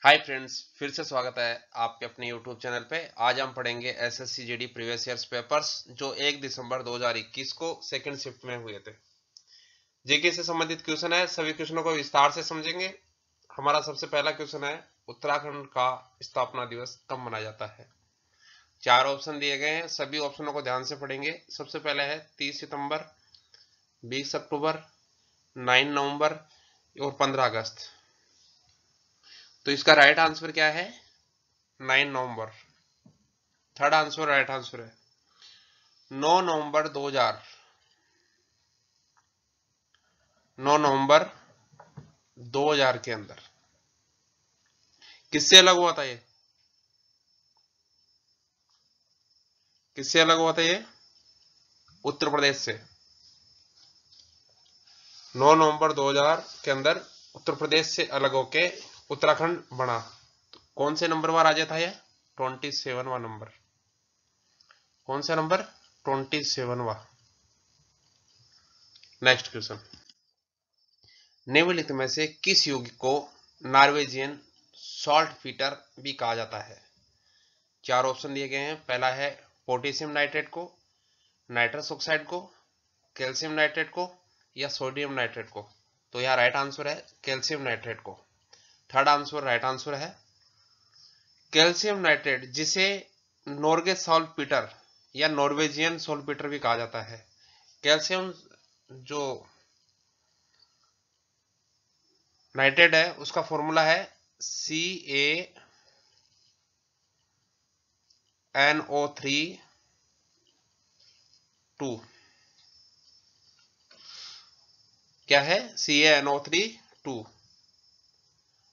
Hi friends, फिर से स्वागत है आपके अपने यूट्यूब चैनल पे। आज हम पढ़ेंगे SSC GD previous years papers जो 1 दिसंबर 2021 को सेकंड शिफ्ट में हुए थे। जीके से संबंधित क्वेश्चन है, सभी क्वेश्चनों को विस्तार से समझेंगे। हमारा सबसे पहला क्वेश्चन है, उत्तराखंड का स्थापना दिवस कब मनाया जाता है। 4 ऑप्शन दिए गए हैं, सभी ऑप्शनों को ध्यान से पढ़ेंगे। सबसे पहले है 30 सितंबर, 20 अक्टूबर, 9 नवंबर और 15 अगस्त। तो इसका राइट आंसर क्या है? 9 नवंबर। थर्ड आंसर राइट आंसर है। 9 नवंबर 2000, 9 नवंबर 2000 के अंदर। किससे अलग हुआ था ये? किससे अलग हुआ था ये? उत्तर प्रदेश से। 9 नवंबर 2000 के अंदर उत्तर प्रदेश से अलग होके उत्तराखंड बना। तो कौन से नंबर पर आ जाता है ये? 27वां नंबर। कौन सा नंबर? 27वां। नेक्स्ट क्वेश्चन, निम्नलिखित में से किस यौगिक को नॉर्वेजियन सॉल्ट फीटर भी कहा जाता है? 4 ऑप्शन दिए गए हैं। पहला है पोटेशियम नाइट्रेट को, नाइट्रस ऑक्साइड को, कैल्शियम नाइट्रेट को या सोडियम नाइट्रेट को। तो यहाँ राइट आंसर है कैल्शियम नाइट्रेट को। थर्ड आंसर राइट आंसर है कैल्शियम नाइट्रेट, जिसे नॉर्गे सॉल्टपीटर या नॉर्वेजियन सॉल्टपीटर भी कहा जाता है। कैल्शियम जो नाइट्रेट है उसका फॉर्मूला है CaNO3 क्या है? CaNO3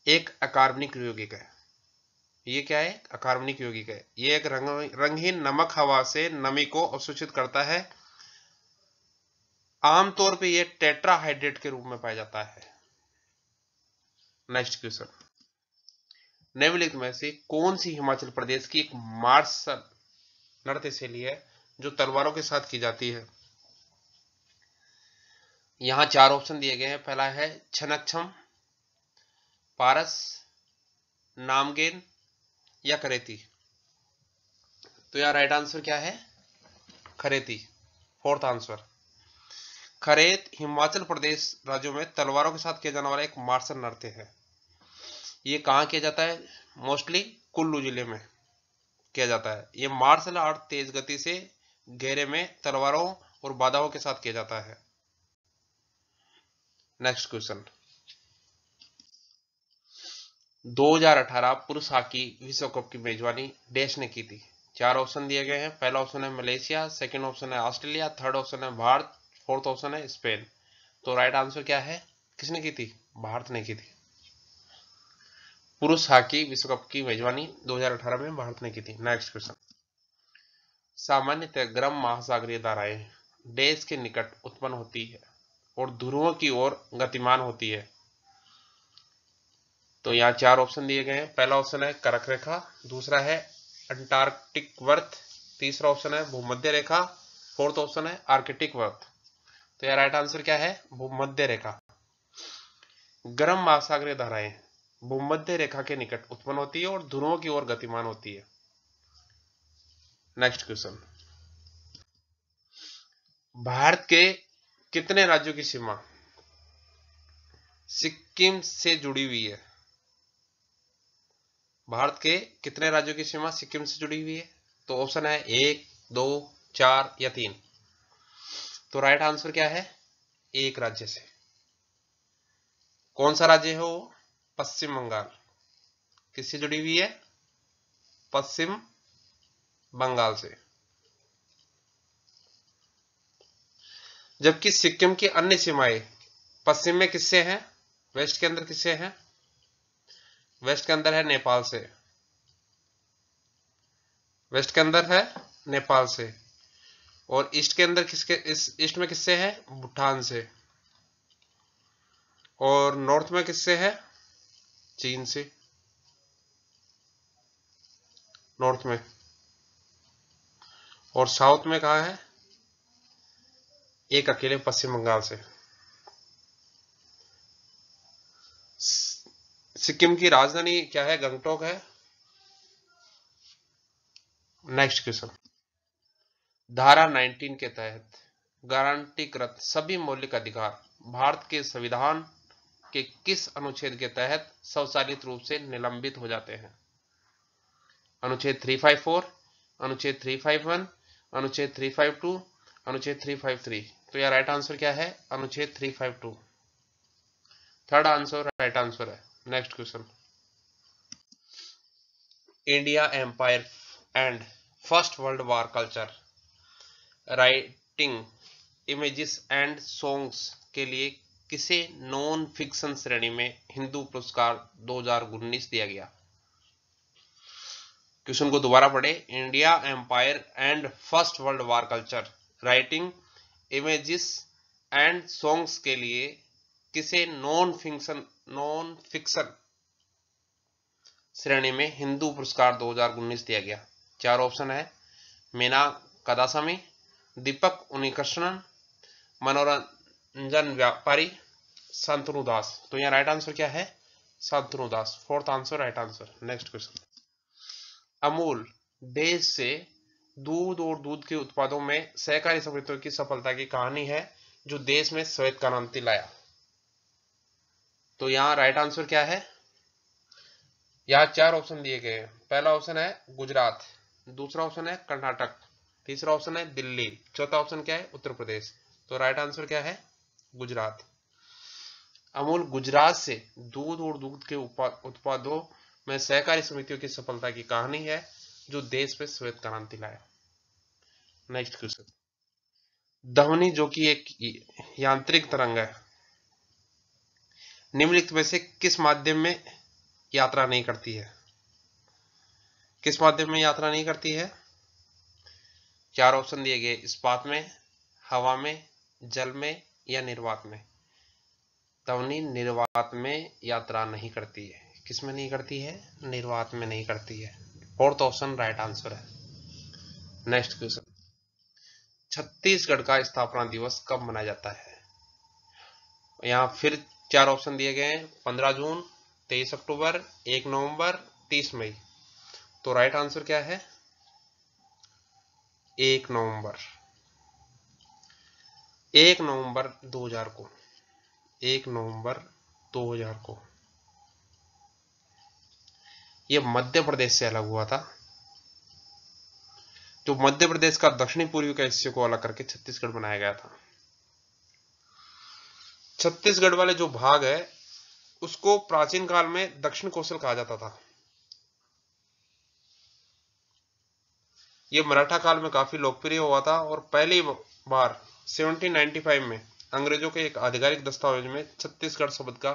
एक अकार्बनिक यौगिक है। ये क्या है? अकार्बनिक यौगिक है। ये एक रंगहीन नमक हवा से नमी को अवशोषित करता है। आमतौर पे ये टेट्राहाइड्रेट के रूप में पाया जाता है। नेक्स्ट क्वेश्चन, निम्नलिखित में से कौन सी हिमाचल प्रदेश की एक मार्शल नृत्य शैली है जो तलवारों के साथ की जाती है? यहां 4 ऑप्शन दिए गए हैं। पहला है छनकछम, पारस, नामगेन या करेती। तो यहाँ राइट आंसर क्या है? खरेती। Fourth answer. खरेत हिमाचल प्रदेश राज्यों में तलवारों के साथ किया जाने वाला एक मार्शल नृत्य है। ये कहाँ किया जाता है? मोस्टली कुल्लू जिले में किया जाता है। ये मार्शल आर्ट तेज गति से घेरे में तलवारों और बाधाओं के साथ किया जाता है। नेक्स्ट क्वेश्चन, 2018 पुरुष हॉकी विश्व कप की मेजबानी देश ने की थी। 4 ऑप्शन दिए गए हैं। पहला ऑप्शन है मलेशिया, सेकंड ऑप्शन है ऑस्ट्रेलिया, थर्ड ऑप्शन है भारत, फोर्थ ऑप्शन है स्पेन। तो राइट आंसर क्या है? किसने की थी? भारत ने की थी। पुरुष हॉकी विश्व कप की मेजबानी 2018 में भारत ने की थी। नेक्स्ट क्वेश्चन, सामान्यतः गर्म महासागरीय धाराएं देश के निकट उत्पन्न होती है और ध्रुवों की ओर गतिमान होती है। तो यहाँ 4 ऑप्शन दिए गए हैं। पहला ऑप्शन है कर्क रेखा, दूसरा है अंटार्कटिक वर्त, तीसरा ऑप्शन है भूमध्य रेखा, फोर्थ ऑप्शन है आर्कटिक वर्त। तो यहाँ राइट आंसर क्या है? भूमध्य रेखा। गर्म महासागरीय धाराएं भूमध्य रेखा के निकट उत्पन्न होती है और ध्रुवों की ओर गतिमान होती है। नेक्स्ट क्वेश्चन, भारत के कितने राज्यों की सीमा सिक्किम से जुड़ी हुई है? भारत के कितने राज्यों की सीमा सिक्किम से जुड़ी हुई है? तो ऑप्शन है 1, 2, 4 या 3। तो राइट आंसर क्या है? एक राज्य से। कौन सा राज्य है वो? पश्चिम बंगाल। किससे जुड़ी हुई है? पश्चिम बंगाल से। जबकि सिक्किम की अन्य सीमाएं पश्चिम में किससे हैं? वेस्ट के अंदर किससे हैं? वेस्ट के अंदर है नेपाल से। वेस्ट के अंदर है नेपाल से। और ईस्ट के अंदर किसके, इस ईस्ट में किससे है? भूटान से। और नॉर्थ में किससे है? चीन से। नॉर्थ में। और साउथ में कहा है? एक अकेले पश्चिम बंगाल से। सिक्किम की राजधानी क्या है? गंगटोक है। नेक्स्ट क्वेश्चन, धारा 19 के तहत गारंटीकृत सभी मौलिक अधिकार भारत के संविधान के किस अनुच्छेद के तहत स्वचालित रूप से निलंबित हो जाते हैं? अनुच्छेद 354, अनुच्छेद 351, अनुच्छेद 352, अनुच्छेद 353। तो यह राइट आंसर क्या है? अनुच्छेद 352। थर्ड आंसर राइट आंसर है। Next question, India empire and first world war culture writing images and songs के लिए किसे नॉन फिक्शन श्रेणी में हिंदू पुरस्कार 2019 दिया गया? क्वेश्चन को दोबारा पढ़े। India empire and first world war culture writing images and songs के लिए किसे नॉन फिक्शन श्रेणी में हिंदू पुरस्कार 2019 दिया गया? चार ऑप्शन है, मीना कदासामी, दीपक उन्नीकृष्णन, मनोरंजन व्यापारी, शांतनु दास। तो यहाँ राइट आंसर क्या है? Shantanu Das. Fourth answer right answer. Next question, Amul देश से दूध और दूध के उत्पादों में सहकारी समितियों की सफलता की कहानी है जो देश में श्वेत क्रांति लाया। तो यहाँ राइट आंसर क्या है? यहाँ चार ऑप्शन दिए गए हैं। पहला ऑप्शन है गुजरात, दूसरा ऑप्शन है कर्नाटक, तीसरा ऑप्शन है दिल्ली, चौथा ऑप्शन क्या है? उत्तर प्रदेश। तो राइट आंसर क्या है? गुजरात। अमूल गुजरात से दूध और दूध के उत्पादों में सहकारी समितियों की सफलता की कहानी है जो देश में श्वेत क्रांति लाया। नेक्स्ट क्वेश्चन, ध्वनि जो कि एक यांत्रिक तरंग है, निम्नलिखित में से किस माध्यम में यात्रा नहीं करती है? किस माध्यम में यात्रा नहीं करती है? चार ऑप्शन दिए गए, इस्पात में, हवा में, जल में या निर्वात में। ध्वनि निर्वात में यात्रा नहीं करती है। किस में नहीं करती है? निर्वात में नहीं करती है। फोर्थ ऑप्शन राइट आंसर है। नेक्स्ट क्वेश्चन, छत्तीसगढ़ का स्थापना दिवस कब मनाया जाता है? यहाँ फिर चार ऑप्शन दिए गए हैं, 15 जून, 23 अक्टूबर, 1 नवंबर, 30 मई। तो राइट आंसर क्या है? 1 नवंबर। 1 नवंबर 2000 को, 1 नवंबर 2000 को यह मध्य प्रदेश से अलग हुआ था। जो मध्य प्रदेश का दक्षिणी पूर्वी का हिस्से को अलग करके छत्तीसगढ़ बनाया गया था। छत्तीसगढ़ वाले जो भाग है उसको प्राचीन काल में दक्षिण कौशल कहा जाता था। यह मराठा काल में काफी लोकप्रिय हुआ था और पहली बार 1795 में अंग्रेजों के एक आधिकारिक दस्तावेज में छत्तीसगढ़ शब्द का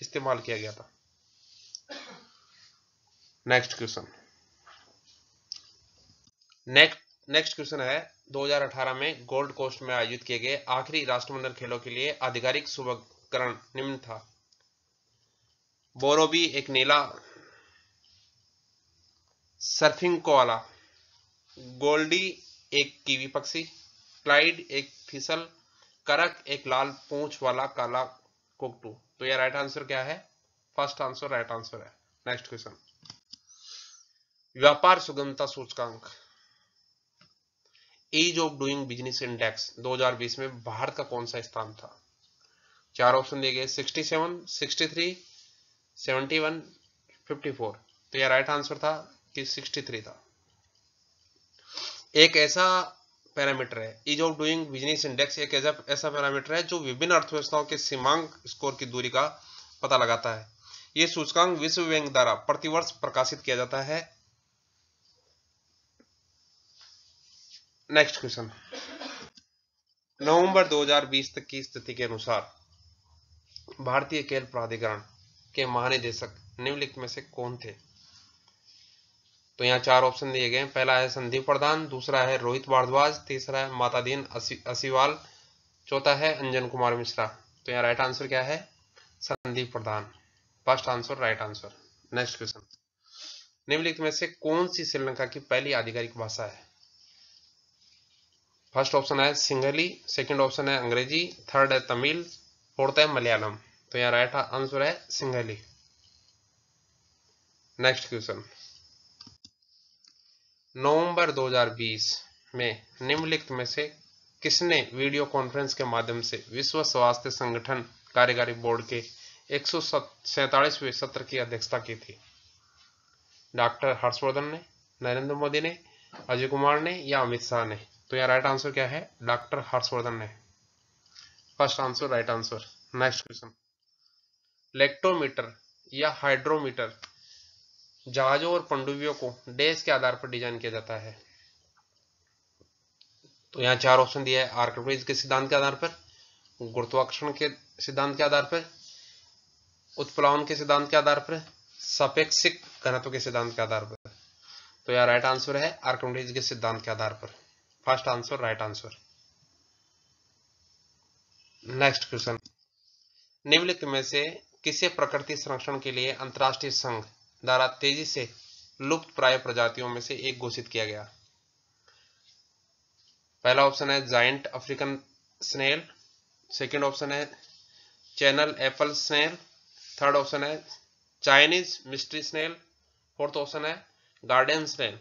इस्तेमाल किया गया था। नेक्स्ट क्वेश्चन, नेक्स्ट क्वेश्चन है 2018 में गोल्ड कोस्ट में आयोजित किए गए आखिरी राष्ट्रमंडल खेलों के लिए आधिकारिक शुभकरण निम्न था। बोरोबी एक नीला सर्फिंग कोआला, गोल्डी एक कीवी पक्षी, क्लाइड एक फिसल, करक एक लाल पूंछ वाला काला कोकटू। तो यह राइट आंसर क्या है? फर्स्ट आंसर राइट आंसर है। नेक्स्ट क्वेश्चन, व्यापार सुगमता सूचकांक ease of doing business index 2020 में भारत का कौन सा स्थान था? चार ऑप्शन दिए गए, 67, 63, 71, 54। तो यह राइट आंसर था कि 63 था। एक ऐसा पैरामीटर है, ease of doing business index एक ऐसा पैरामीटर है जो विभिन्न अर्थव्यवस्थाओं के सीमांक स्कोर की दूरी का पता लगाता है। यह सूचकांक विश्व बैंक द्वारा प्रतिवर्ष प्रकाशित किया जाता है। नेक्स्ट क्वेश्चन, नवंबर 2020 तक की स्थिति के अनुसार भारतीय खेल प्राधिकरण के महानिदेशक निम्नलिखित में से कौन थे? तो यहाँ चार ऑप्शन दिए गए हैं। पहला है संदीप प्रधान, दूसरा है रोहित भारद्वाज, तीसरा है मातादीन असीवाल, चौथा है अंजन कुमार मिश्रा। तो यहाँ राइट आंसर क्या है? Sandeep Pradhan. First answer right answer. Next question, निम्नलिखित में से कौन सी श्रीलंका की पहली आधिकारिक भाषा है? फर्स्ट ऑप्शन है सिंहली, सेकंड ऑप्शन है अंग्रेजी, थर्ड है तमिल, फोर्थ है मलयालम। तो यहाँ राइट आंसर है सिंहली। नेक्स्ट क्वेश्चन, नवंबर 2020 में निम्नलिखित में से किसने वीडियो कॉन्फ्रेंस के माध्यम से विश्व स्वास्थ्य संगठन कार्यकारी बोर्ड के 147वें सत्र की अध्यक्षता की थी? डॉक्टर हर्षवर्धन ने, नरेंद्र मोदी ने, अजय कुमार ने या अमित शाह ने? तो यहाँ राइट आंसर क्या है? डॉक्टर हर्षवर्धन ने। First answer right answer. Next question, lactometer या हाइड्रोमीटर जहाजों और पनडुब्बियों को डैश के आधार पर डिजाइन किया जाता है? तो यहाँ चार ऑप्शन दिया है। आर्किमिडीज के सिद्धांत के आधार पर, गुरुत्वाकर्षण के सिद्धांत के आधार पर, उत्प्लावन के सिद्धांत के आधार पर, सापेक्षिक घनत्व के सिद्धांत के आधार पर। तो यहाँ राइट आंसर है आर्किमिडीज के सिद्धांत के आधार पर। First answer right answer. Next question, निम्नलिखित में से किसे प्रकृति संरक्षण के लिए अंतर्राष्ट्रीय संघ द्वारा तेजी से लुप्त प्राय प्रजातियों में से एक घोषित किया गया? पहला ऑप्शन है giant African snail, second option है channel apple snail, third option है Chinese mystery snail, fourth option है गार्डन स्नेल।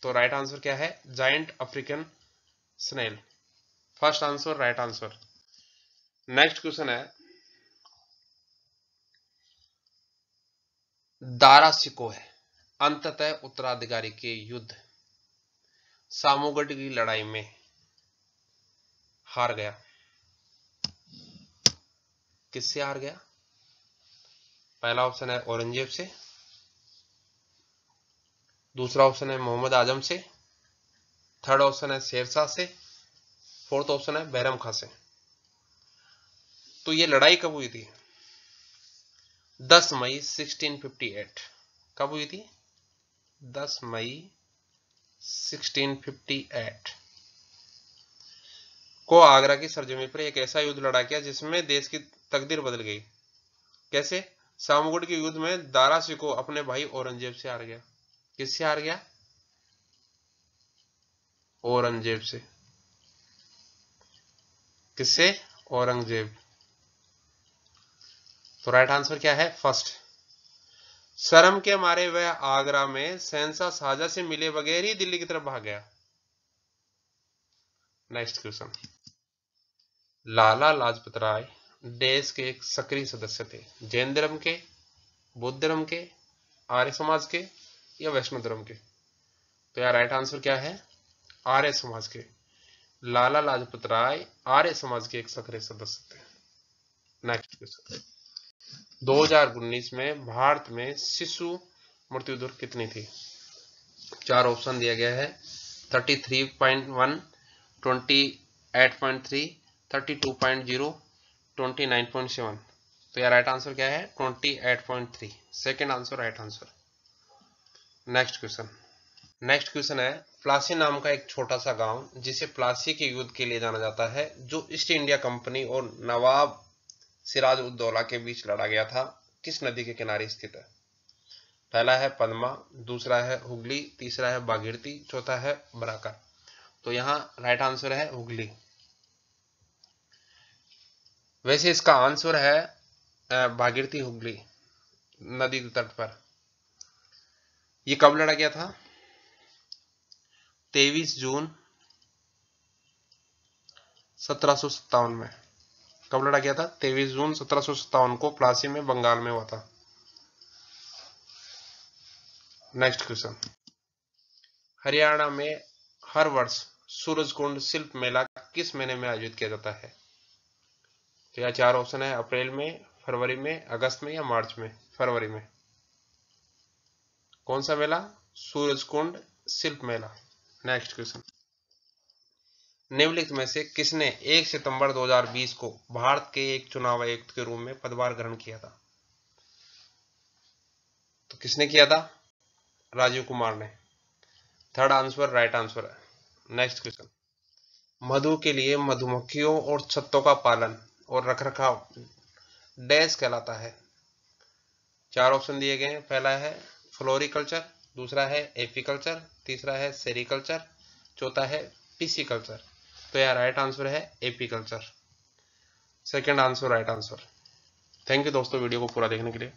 तो राइट आंसर क्या है? Giant African snail. First answer right answer. Next question है, दारा शिकोह है अंततः उत्तराधिकारी के युद्ध सामूगढ़ की लड़ाई में हार गया। किससे हार गया? पहला ऑप्शन है औरंगजेब से, दूसरा ऑप्शन है मोहम्मद आजम से, थर्ड ऑप्शन है शेरशाह से, फोर्थ ऑप्शन है बैरम खां से। तो ये लड़ाई कब हुई थी? 10 मई 1658। कब हुई थी? 10 मई 1658 को आगरा की सरजमी पर एक ऐसा युद्ध लड़ा गया जिसमें देश की तकदीर बदल गई। कैसे? सामूगढ़ के युद्ध में दारा शिकोह अपने भाई औरंगजेब से हार गया। किससे हार गया? औरंगजेब से। किससे? औरंगजेब। तो राइट आंसर क्या है? फर्स्ट। शर्म के मारे वह आगरा में शहंशाह शाहजहां से मिले बगैर ही दिल्ली की तरफ भाग गया। नेक्स्ट क्वेश्चन, लाला लाजपत राय देश के एक सक्रिय सदस्य थे? जैन धर्म के, बौद्ध धर्म के, आर्य समाज के या वैष्णव धर्म के? तो यार राइट आंसर क्या है? आर्य समाज के। लाला लाजपत राय आर्य समाज के एक सक्रिय सदस्य थे। नेक्स्ट क्वेश्चन, 2019 में भारत में शिशु मृत्यु दर कितनी थी? चार ऑप्शन दिया गया है। 33.1, 28.3, 32.0, 29.7। तो यार राइट आंसर क्या है? 28.3। Second answer right answer. Next question है, प्लासी नाम का एक छोटा सा गांव जिसे प्लासी के युद्ध के लिए जाना जाता है, जो ईस्ट इंडिया कंपनी और नवाब सिराज उद दौला के बीच लड़ा गया था, किस नदी के किनारे स्थित है? पहला है पद्मा, दूसरा है हुगली, तीसरा है भागीरथी, चौथा है बराकर। तो यहाँ राइट आंसर है हुगली। वैसे इसका आंसर है भागीरथी हुगली नदी तट पर। ये कब लड़ा गया था? 23 जून 1757 में। कब लड़ा गया था? 23 जून 1757 को प्लासी में बंगाल में हुआ था। नेक्स्ट क्वेश्चन, हरियाणा में हर वर्ष सूरजकुंड शिल्प मेला किस महीने में आयोजित किया जाता है? तो यह चार ऑप्शन है। अप्रैल में, फरवरी में, अगस्त में या मार्च में? फरवरी में। कौन सा मेला? सूरजकुंड शिल्प मेला। नेक्स्ट क्वेश्चन, निम्नलिखित में से किसने 1 सितंबर 2020 को भारत के एक चुनाव आयुक्त के रूप में पदभार ग्रहण किया था? तो किसने किया था? राजीव कुमार ने। थर्ड आंसर राइट आंसर है। नेक्स्ट क्वेश्चन, मधु के लिए मधुमक्खियों और छत्तों का पालन और रखरखाव डैश कहलाता है? चार ऑप्शन दिए गए हैं। पहला है फ्लोरिकल्चर, दूसरा है एपीकल्चर, तीसरा है सेरिकल्चर, चौथा है पिसिकल्चर। तो यार राइट आंसर है apiculture. Second answer right answer. Thank you दोस्तों वीडियो को पूरा देखने के लिए।